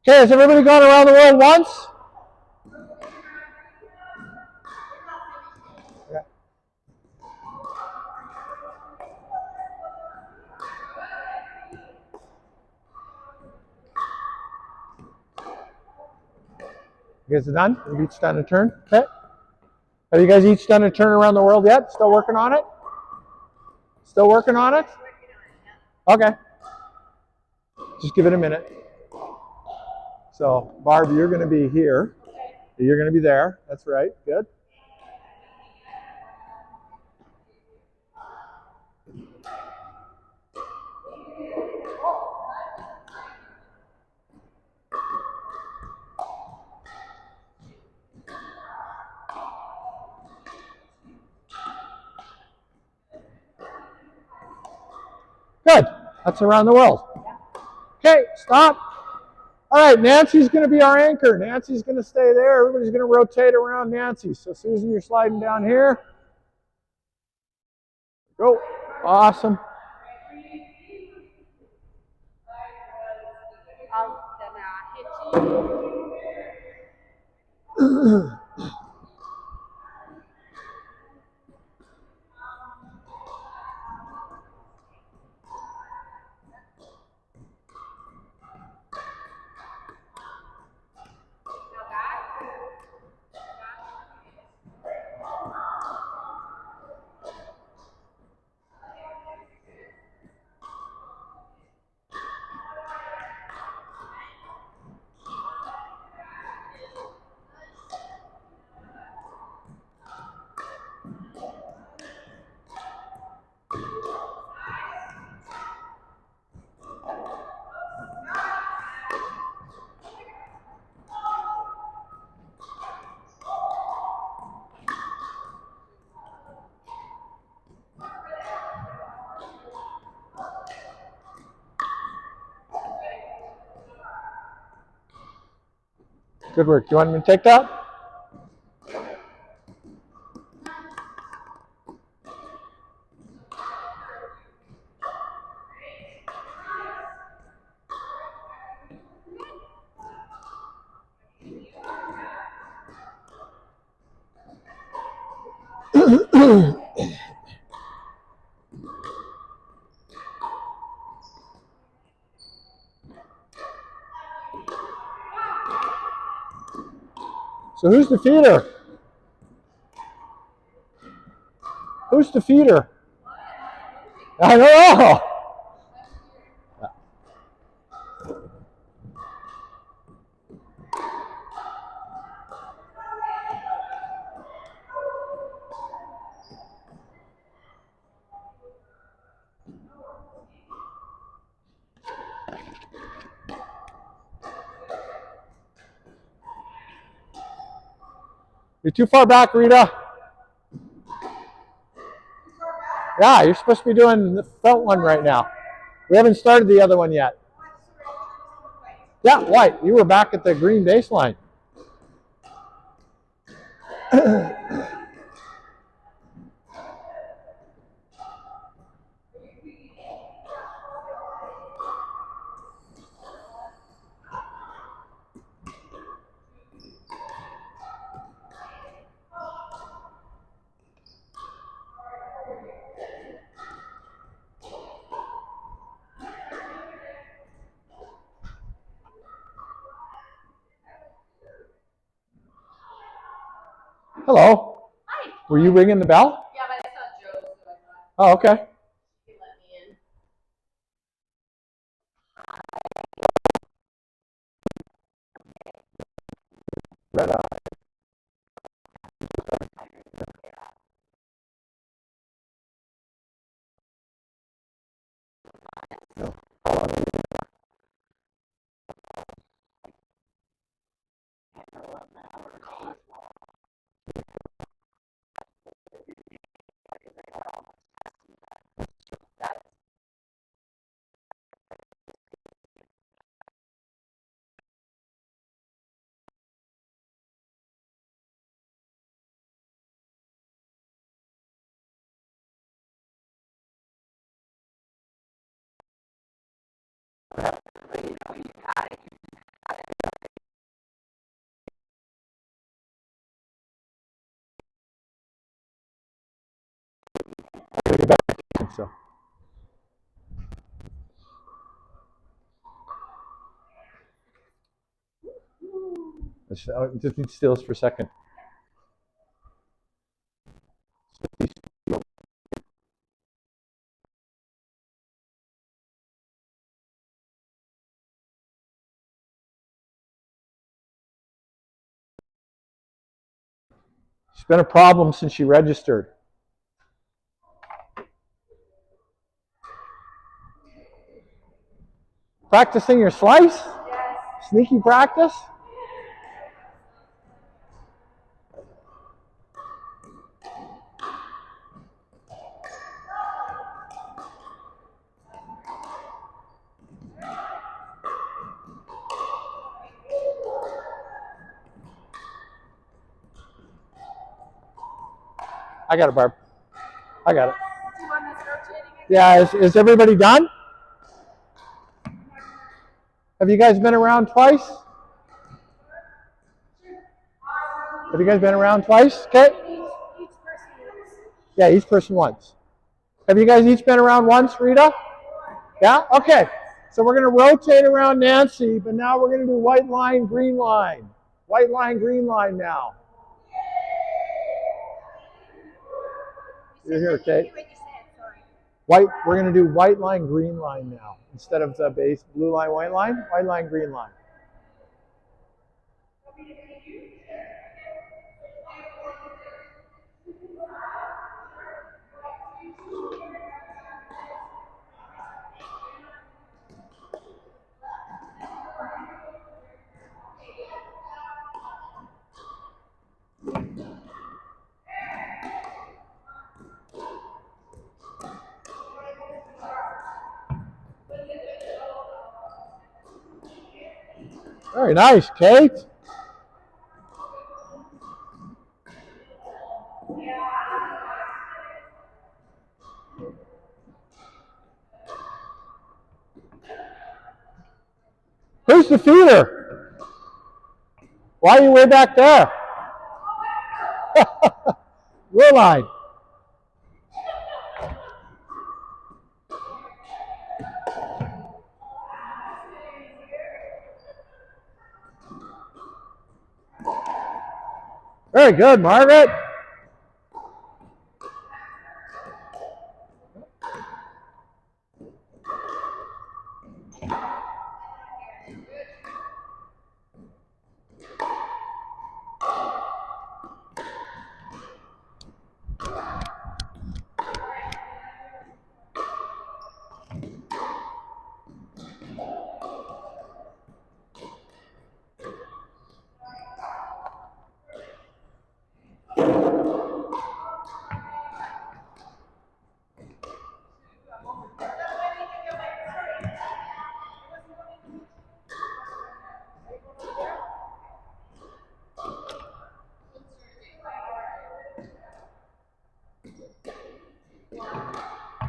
Okay, has everybody gone around the world once? Okay. You guys are done? You've each done a turn? Okay. Have you guys each done a turn around the world yet? Still working on it? Still working on it? Okay. Just give it a minute. So, Barb, you're going to be here. You're going to be there. That's right. Good. Good. That's around the world. Okay, stop. All right, Nancy's going to be our anchor. Nancy's going to stay there. Everybody's going to rotate around Nancy. So, Susan, you're sliding down here. Go. Awesome. Good work. Do you want me to take that? So who's the feeder? Who's the feeder? I don't know. You're too far back, Rita. Yeah, you're supposed to be doing the front one right now. We haven't started the other one yet. Yeah, white. You were back at the green baseline. Hello. Hi. Were you ringing the bell? Yeah, but I saw Joe, so I thought Oh, okay. he let me in. Red eye. So. Just need stills for a second. It's been a problem since she registered. Practicing your slice? Yes. Sneaky practice? I got it, Barb. I got it. Do you want us rotating it? Yeah, is everybody done? Have you guys been around twice? Have you guys been around twice? Okay. Each person once. Yeah, each person once. Have you guys each been around once, Rita? Yeah? Okay. So we're going to rotate around Nancy, but now we're going to do white line, green line. White line, green line now. You're here, Kate. White, we're going to do white line, green line now. Instead of the base blue line, white line, green line. Very nice, Kate. Who's the feeder? Why are you way back there? Blue line. Very good, Margaret.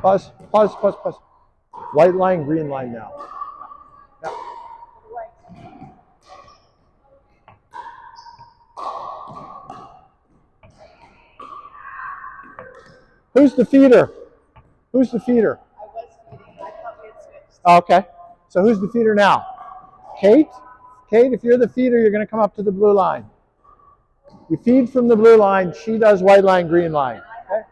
Pause, pause, pause, pause. White line, green line now. Yeah. Who's the feeder? Who's the feeder? I was feeding. I thought we had switched. Okay. So who's the feeder now? Kate? Kate, if you're the feeder, you're going to come up to the blue line. You feed from the blue line. She does white line, green line. Okay?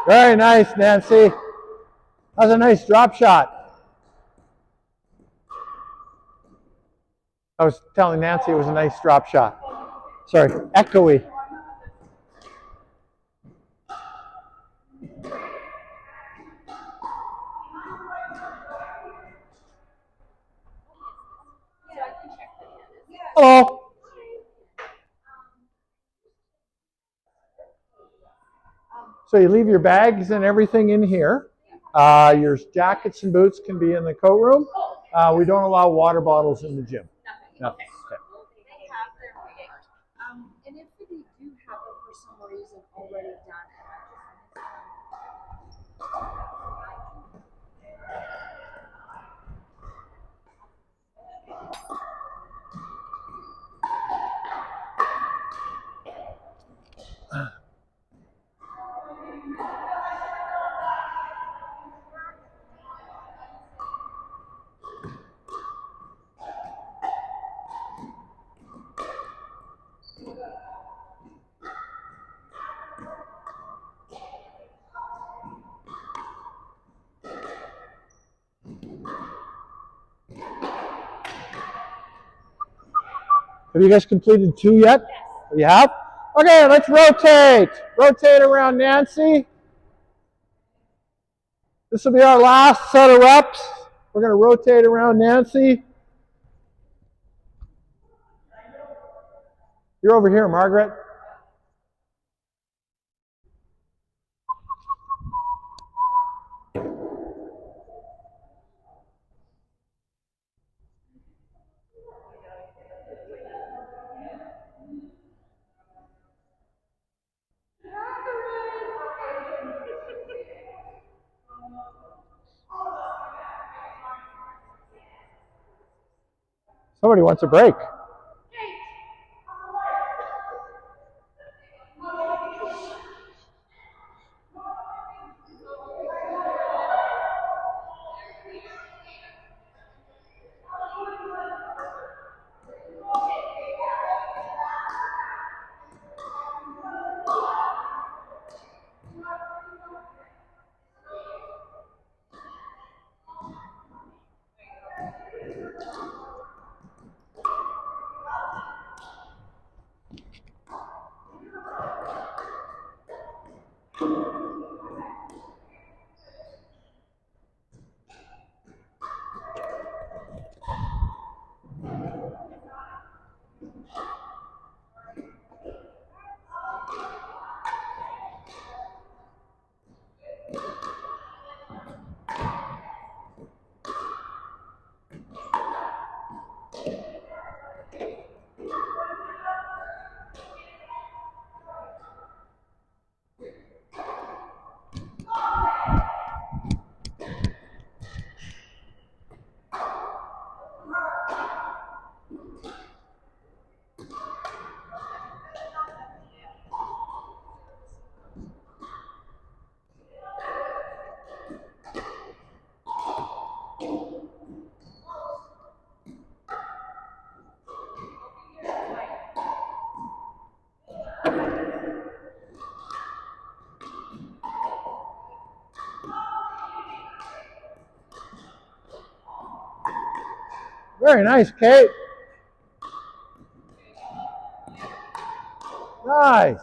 Very nice, Nancy. That was a nice drop shot. I was telling Nancy it was a nice drop shot. Sorry, echoey. Hello. So you leave your bags and everything in here. Your jackets and boots can be in the coat room. We don't allow water bottles in the gym. Nothing. Okay. They have their weight. And if they do have it for some reason already done, Have you guys completed 2 yet? Yes. You have? Okay, let's rotate. Rotate around Nancy. This will be our last set of reps. We're going to rotate around Nancy. You're over here, Margaret. Somebody wants a break. Very nice, Kate. Nice.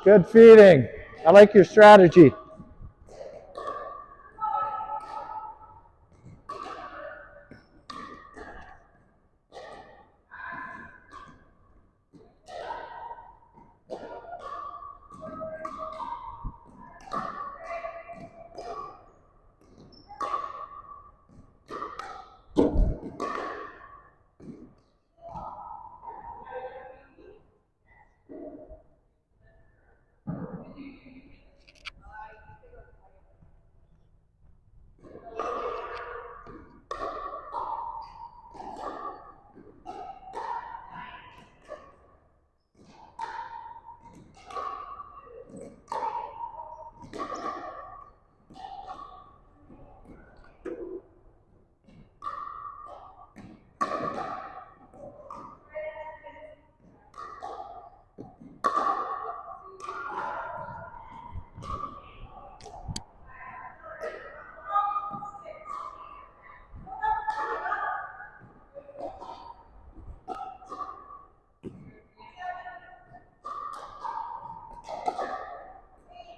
Good feeding. I like your strategy.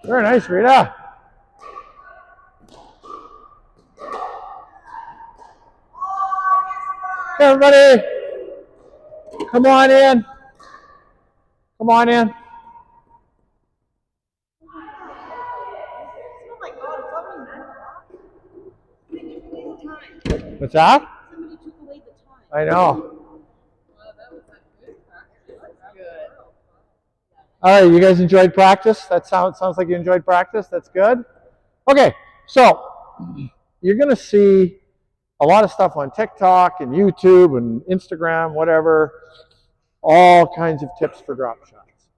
Very nice, Rita. Hey, everybody. Come on in. Come on in. Oh my God, it's already 9 o'clock. Somebody took away the time. What's that? Somebody took away the time. I know. Wow, that was a good practice. That's good. All right, you guys enjoyed practice? That sounds like you enjoyed practice. That's good. Okay, so you're going to see a lot of stuff on TikTok and YouTube and Instagram, whatever, all kinds of tips for drop shots.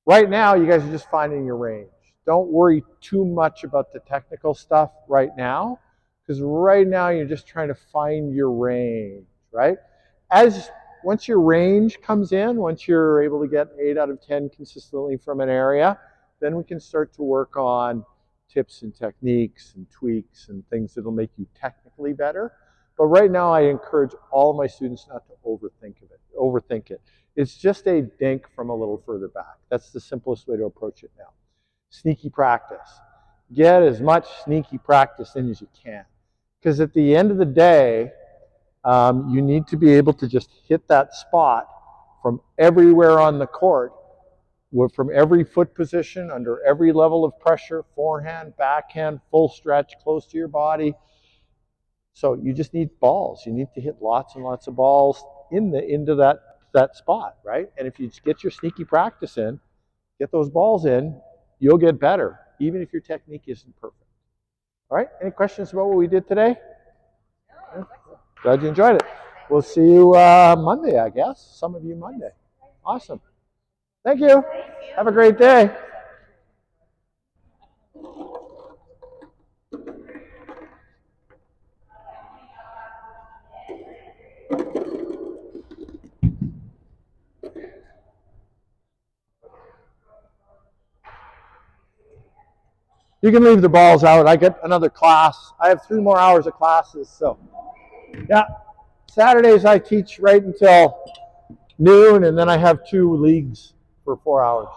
Right now, you guys are just finding your range. Don't worry too much about the technical stuff right now, because right now you're just trying to find your range, right? Once your range comes in, once you're able to get 8 out of 10 consistently from an area, then we can start to work on tips and techniques and tweaks and things that'll make you technically better. But right now, I encourage all of my students not to overthink it. It's just a dink from a little further back. That's the simplest way to approach it now. Sneaky practice. Get as much sneaky practice in as you can. Because at the end of the day, you need to be able to just hit that spot from everywhere on the court, from every foot position, under every level of pressure, forehand, backhand, full stretch, close to your body. So you just need balls. You need to hit lots and lots of balls into that spot, right? And if you get your sneaky practice in, get those balls in, you'll get better, even if your technique isn't perfect. All right, any questions about what we did today? Yeah. Glad you enjoyed it. We'll see you Monday, I guess. Some of you Monday. Awesome. Thank you. Have a great day. You can leave the balls out. I get another class. I have 3 more hours of classes. So, yeah. Saturdays I teach right until noon, and then I have 2 leagues for 4 hours.